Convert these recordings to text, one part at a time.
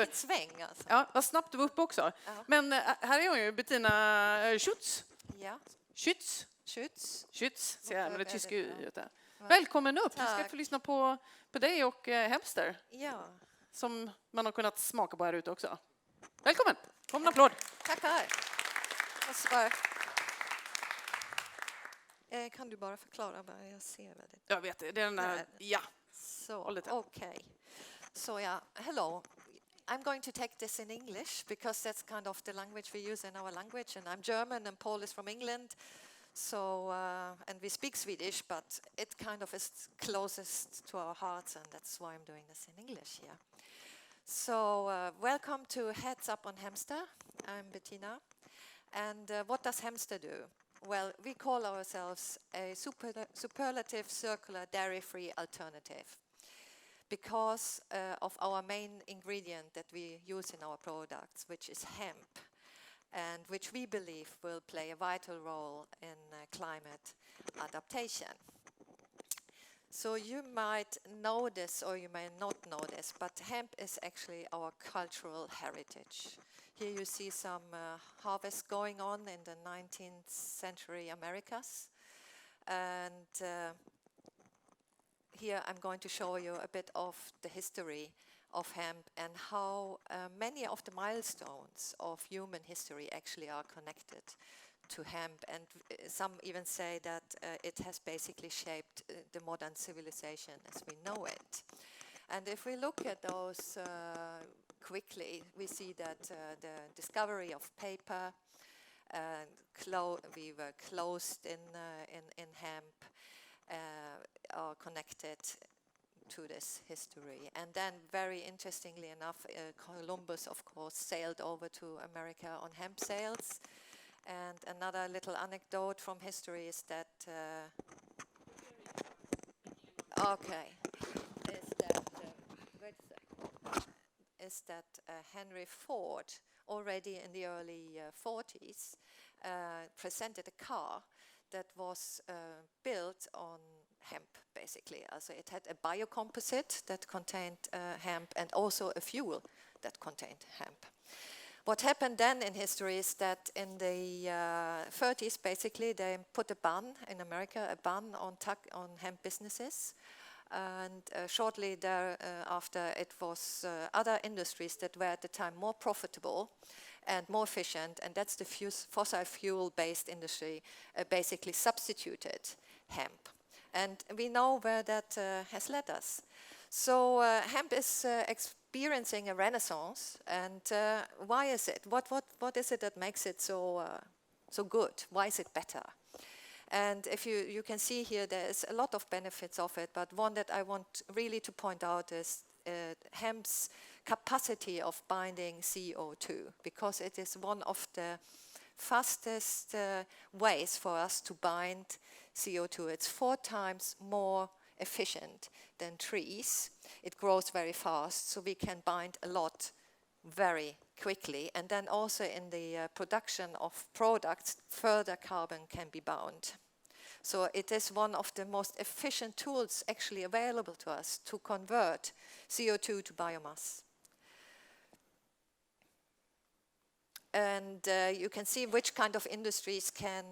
riktigt sväng alltså. Ja, vad snabbt du var uppe också. Ja. Men här är hon ju, Bettina Schütz. Ja. Schütz. Schütz. Ser jag med det tyska Ja. i. Välkommen upp. Vi ska Tack. få lyssna på dig och Hempster. Ja. Som man har kunnat smaka på här ute också. Välkommen. Kom en applåd. Tackar. Kan du bara förklara vad jag ser? Jag vet det. Det är den här, ja. So, okay. So yeah, hello. I'm going to take this in English because that's kind of the language we use in our language, and I'm German and Paul is from England. So, and we speak Swedish, but it kind of is closest to our hearts, and that's why I'm doing this in English here. So, welcome to Heads Up on Hempster. I'm Bettina. And what does Hempster do? Well, we call ourselves a superlative circular dairy-free alternative because of our main ingredient that we use in our products, which is hemp, and which we believe will play a vital role in climate adaptation. So you might know this or you may not know this, but hemp is actually our cultural heritage. Here you see some harvest going on in the 19th century Americas. And here I'm going to show you a bit of the history of hemp and how many of the milestones of human history actually are connected to hemp. And some even say that it has basically shaped the modern civilization as we know it. And if we look at those quickly, we see that the discovery of paper, we were closed in hemp, are connected to this history. And then, very interestingly enough, Columbus, of course, sailed over to America on hemp sails. And another little anecdote from history is that Henry Ford, already in the early 40s, presented a car that was built on hemp, basically. Also, it had a biocomposite that contained hemp and also a fuel that contained hemp. What happened then in history is that in the 30s, basically, they put a ban in America, a ban on hemp businesses. And shortly thereafter, it was other industries that were at the time more profitable and more efficient, and that's the fossil fuel-based industry basically substituted hemp. And we know where that has led us. So hemp is experiencing a renaissance, and why is it? What is it that makes it so good? Why is it better? And if you can see here, there's a lot of benefits of it, but one that I want really to point out is hemp's capacity of binding CO2, because it is one of the fastest ways for us to bind CO2. It's 4 times more efficient than trees. It grows very fast, so we can bind a lot very quickly. And then also in the production of products, further carbon can be bound. So it is one of the most efficient tools actually available to us to convert CO2 to biomass. And you can see which kind of industries can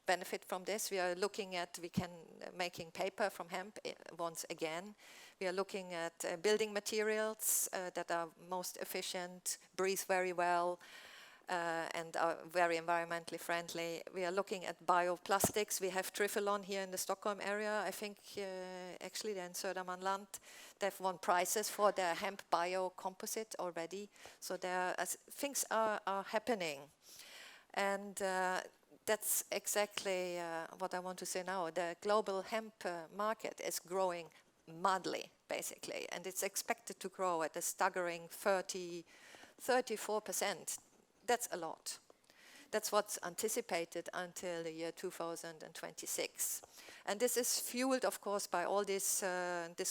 benefit from this. We are looking at making paper from hemp once again. We are looking at building materials that are most efficient, breathe very well, and are very environmentally friendly. We are looking at bioplastics. We have Triffelon here in the Stockholm area. I think actually they're in Södermanland. They've won prizes for their hemp biocomposite already. So things are happening. And that's exactly what I want to say now. The global hemp market is growing madly, basically. And it's expected to grow at a staggering 34%. That's a lot. That's what's anticipated until the year 2026. And this is fueled, of course, by all this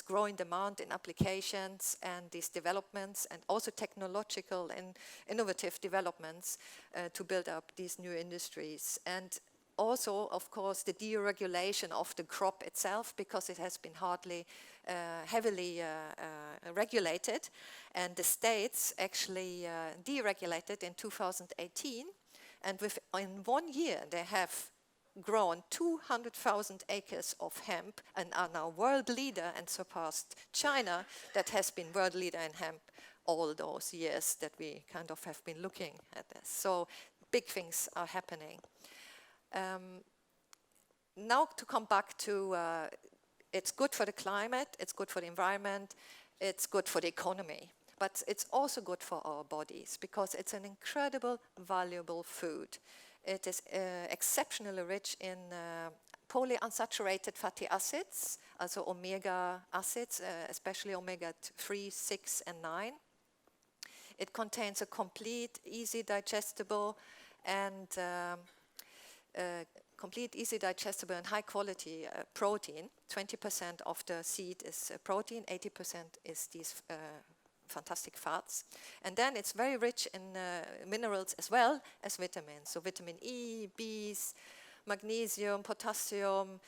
growing demand in applications and these developments, and also technological and innovative developments to build up these new industries. And also, of course, the deregulation of the crop itself, because it has been heavily regulated, and the states actually deregulated in 2018, and in 1 year they have grown 200,000 acres of hemp and are now world leader and surpassed China, that has been world leader in hemp all those years that we kind of have been looking at this. So big things are happening. Now to come back to, it's good for the climate, it's good for the environment, it's good for the economy, but it's also good for our bodies because it's an incredible, valuable food. It is exceptionally rich in polyunsaturated fatty acids, also omega acids, especially omega 3, 6, and 9. It contains a complete, easy digestible and high quality protein. 20% of the seed is protein, 80% is these fantastic fats. And then it's very rich in minerals as well as vitamins. So vitamin E, Bs, magnesium, potassium,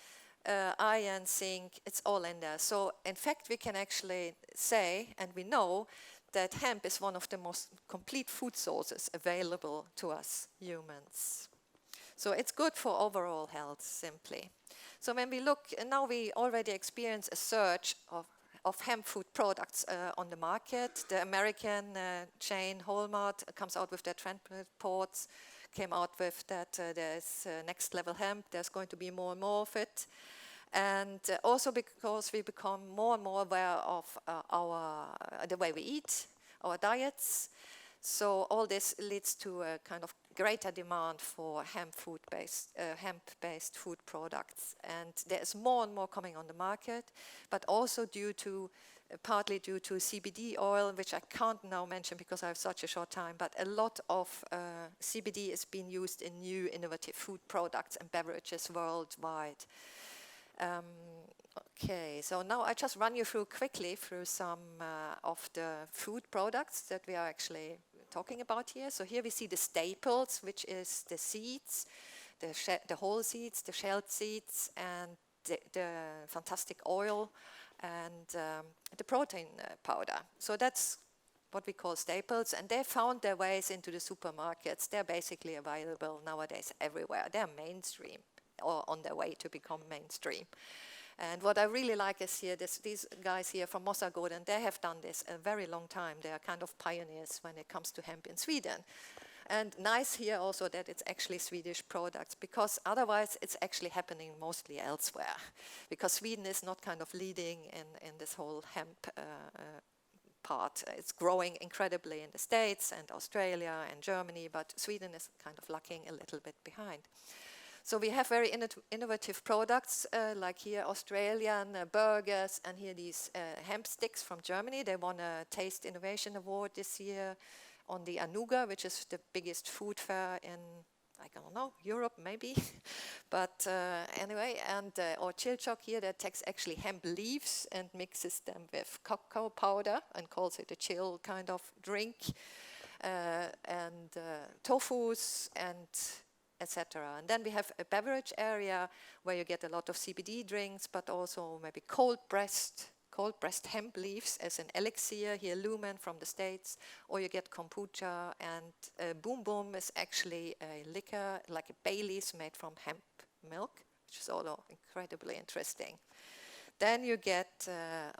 iron, zinc, it's all in there. So in fact, we can actually say, and we know, that hemp is one of the most complete food sources available to us humans. So it's good for overall health, simply. So when we look, now we already experience a surge of hemp food products on the market. The American chain Walmart comes out with their trend reports, came out with that there's next level hemp, there's going to be more and more of it. And also because we become more and more aware of the way we eat, our diets. So all this leads to a kind of greater demand for hemp-based food products. And there's more and more coming on the market, but also partly due to CBD oil, which I can't now mention because I have such a short time, but a lot of CBD is being used in new innovative food products and beverages worldwide. Okay, so now I just run you quickly through some of the food products that we are actually talking about here. So here we see the staples, which is the seeds, the whole seeds, the shelled seeds, and the fantastic oil, and the protein powder. So that's what we call staples, and they found their ways into the supermarkets. They're basically available nowadays everywhere. They're mainstream, or on their way to become mainstream. And what I really like is here, these guys here from Mossagården, they have done this a very long time. They are kind of pioneers when it comes to hemp in Sweden. And nice here also that it's actually Swedish products, because otherwise it's actually happening mostly elsewhere. Because Sweden is not kind of leading in this whole hemp part. It's growing incredibly in the States and Australia and Germany, but Sweden is kind of lagging a little bit behind. So we have very innovative products, like here Australian burgers, and here these hemp sticks from Germany. They won a Taste Innovation Award this year on the Anuga, which is the biggest food fair in, I don't know, Europe maybe. But anyway, and or Chilchok here that takes actually hemp leaves and mixes them with cacao powder and calls it a chill kind of drink, and tofus and etc. And then we have a beverage area where you get a lot of CBD drinks, but also maybe cold-pressed hemp leaves as an elixir, here Lumen from the States, or you get kombucha, and Boom Boom is actually a liquor, like a Baileys made from hemp milk, which is also incredibly interesting. Then you get,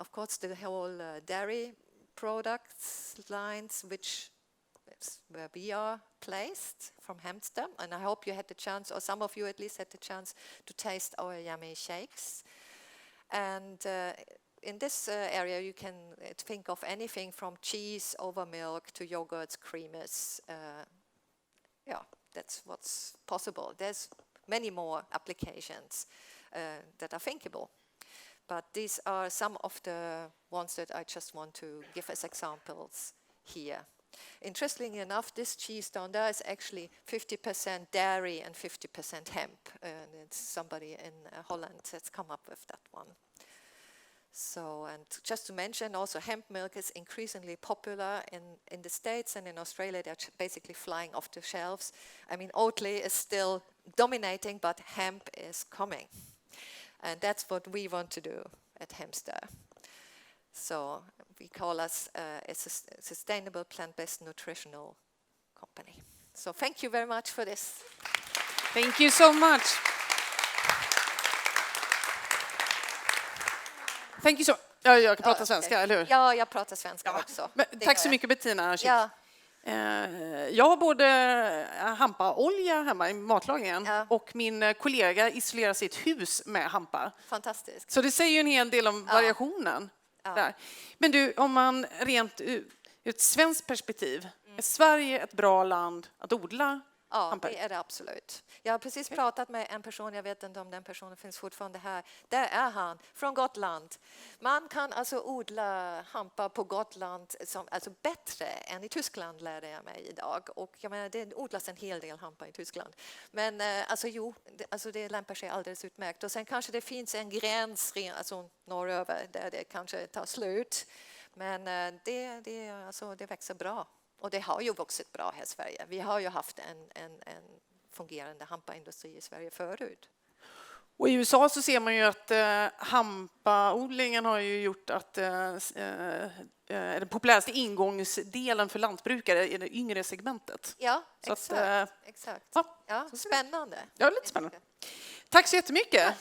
of course, the whole dairy products lines, which where we are placed from Hempsters, and I hope you had the chance, or some of you at least had the chance to taste our yummy shakes. And in this area you can think of anything from cheese over milk to yogurts, creamers. Yeah, that's what's possible. There's many more applications that are thinkable. But these are some of the ones that I just want to give as examples here. Interestingly enough, this cheese down there is actually 50% dairy and 50% hemp. And it's somebody in Holland that's come up with that one. So, and just to mention, also hemp milk is increasingly popular in the States, and in Australia they're basically flying off the shelves. I mean, Oatly is still dominating, but hemp is coming. And that's what we want to do at Hempster. So we call us a sustainable plant-based nutritional company. So thank you very much for this. Thank you so much. Thank you so. Ja, jag kan prata svenska, eller hur? Ja, jag pratar svenska också. Men, tack så mycket Bettina Schütz. Ja. Jag har både hampaolja hemma i matlagningen och min kollega isolerar sitt hus med hampa. Fantastiskt. Så det säger ju en hel del om variationen. Där. Men du, om man rent ur ett svenskt perspektiv, är Sverige ett bra land att odla? Ja, det är det absolut. Jag har precis pratat med en person, jag vet inte om den personen finns fortfarande här. Där är han, från Gotland. Man kan alltså odla hampa på Gotland alltså bättre än i Tyskland, lärde jag mig idag. Och jag menar, det odlas en hel del hampa i Tyskland. Men det lämpar sig alldeles utmärkt. Och sen kanske det finns en gräns alltså norröver där det kanske tar slut. Men det växer bra. Och det har ju vuxit bra här i Sverige. Vi har ju haft en fungerande hampaindustri i Sverige förut. Och i USA så ser man ju att hampaodlingen har ju gjort att den populäraste ingångsdelen för lantbrukare är det yngre segmentet. Ja, så exakt. Ja, spännande. Ja, lite spännande. Tack så jättemycket.